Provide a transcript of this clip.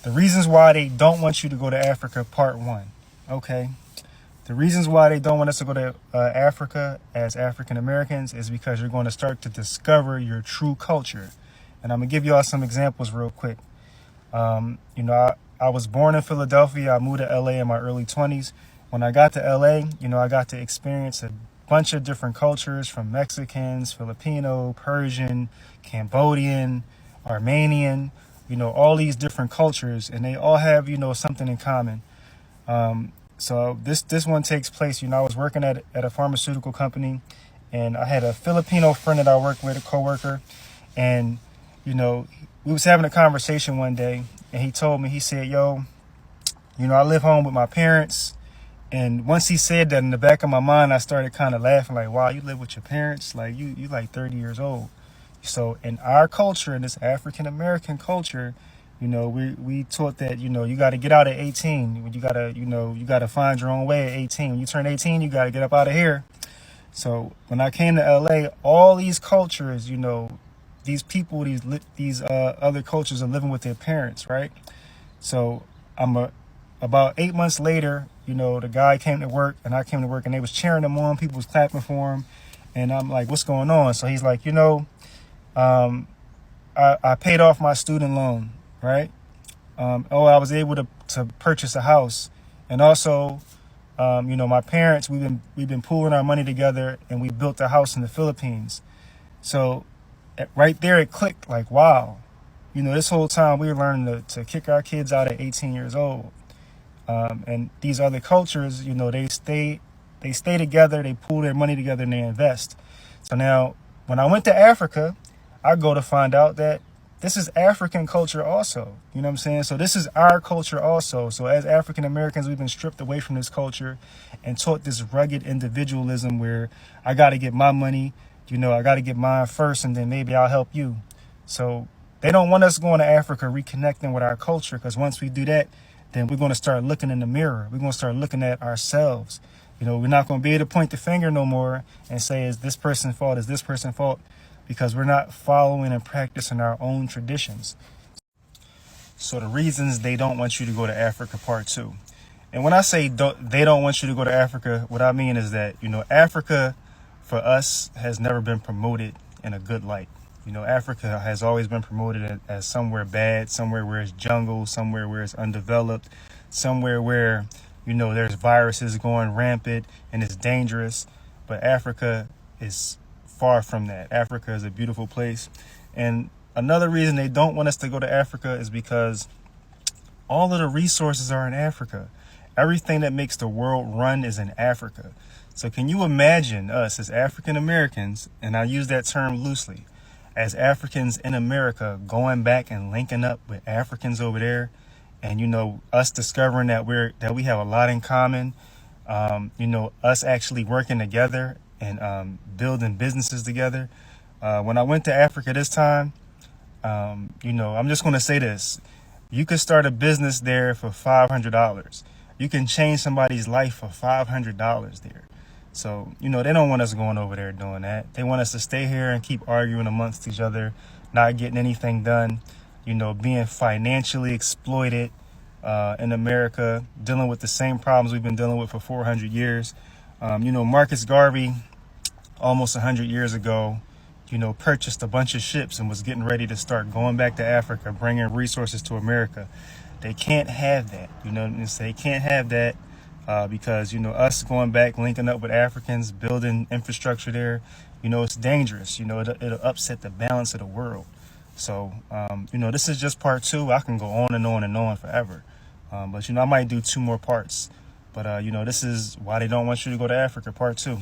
The reasons why they don't want you to go to Africa, part one. Okay. The reasons why they don't want us to go to Africa as African Americans is because you're going to start to discover your true culture. And I'm going to give you all some examples real quick. I was born in Philadelphia. I moved to LA in my early 20s. When I got to LA, I got to experience a bunch of different cultures, from Mexicans, Filipino, Persian, Cambodian, Armenian, all these different cultures, and they all have, something in common. So this one takes place, I was working at a pharmaceutical company, and I had a Filipino friend that I worked with, a coworker, and, we was having a conversation one day, and he told me, he said, yo, I live home with my parents. And once he said that, in the back of my mind, I started kind of laughing, like, wow, you live with your parents? Like, you like 30 years old. So in our culture, in this African American culture, we taught that, you got to get out at 18. You got to you find your own way at 18. When you turn 18, you got to get up out of here. So when I came to LA, all these cultures, these people, these other cultures are living with their parents, right? So about 8 months later, the guy came to work and I came to work, and they was cheering him on. People was clapping for him. And I'm like, what's going on? So he's like, I paid off my student loan, right? I was able to purchase a house. And also, my parents, we've been pooling our money together, and we built a house in the Philippines. So right there, it clicked, like, wow. This whole time we were learning to kick our kids out at 18 years old. And these other cultures, they stay together, they pool their money together, and they invest. So now, when I went to Africa, I go to find out that this is African culture also. You know what I'm saying? So this is our culture also. So as African Americans, we've been stripped away from this culture and taught this rugged individualism where I got to get my money, I got to get mine first, and then maybe I'll help you. So they don't want us going to Africa, reconnecting with our culture, because once we do that, then we're going to start looking in the mirror. We're going to start looking at ourselves. We're not going to be able to point the finger no more and say, is this person's fault? Is this person's fault? Because we're not following and practicing our own traditions. So the reasons they don't want you to go to Africa, part two. And when I say they don't want you to go to Africa, what I mean is that, Africa for us has never been promoted in a good light. Africa has always been promoted as somewhere bad, somewhere where it's jungle, somewhere where it's undeveloped, somewhere where, there's viruses going rampant and it's dangerous. But Africa is far from that. Africa is a beautiful place. And another reason they don't want us to go to Africa is because all of the resources are in Africa. Everything that makes the world run is in Africa. So can you imagine us as African Americans, and I use that term loosely, as Africans in America going back and linking up with Africans over there, and us discovering that we have a lot in common, us actually working together and building businesses together. When I went to Africa this time, I'm just going to say this: you could start a business there for $500. You can change somebody's life for $500 there. So, they don't want us going over there doing that. They want us to stay here and keep arguing amongst each other, not getting anything done, being financially exploited in America, dealing with the same problems we've been dealing with for 400 years. Marcus Garvey, almost 100 years ago, purchased a bunch of ships and was getting ready to start going back to Africa, bringing resources to America. They can't have that. They can't have that. Because, us going back, linking up with Africans, building infrastructure there, it's dangerous. It'll upset the balance of the world. So, this is just part two. I can go on and on and on forever. But, I might do 2 more parts. But, this is why they don't want you to go to Africa, part two.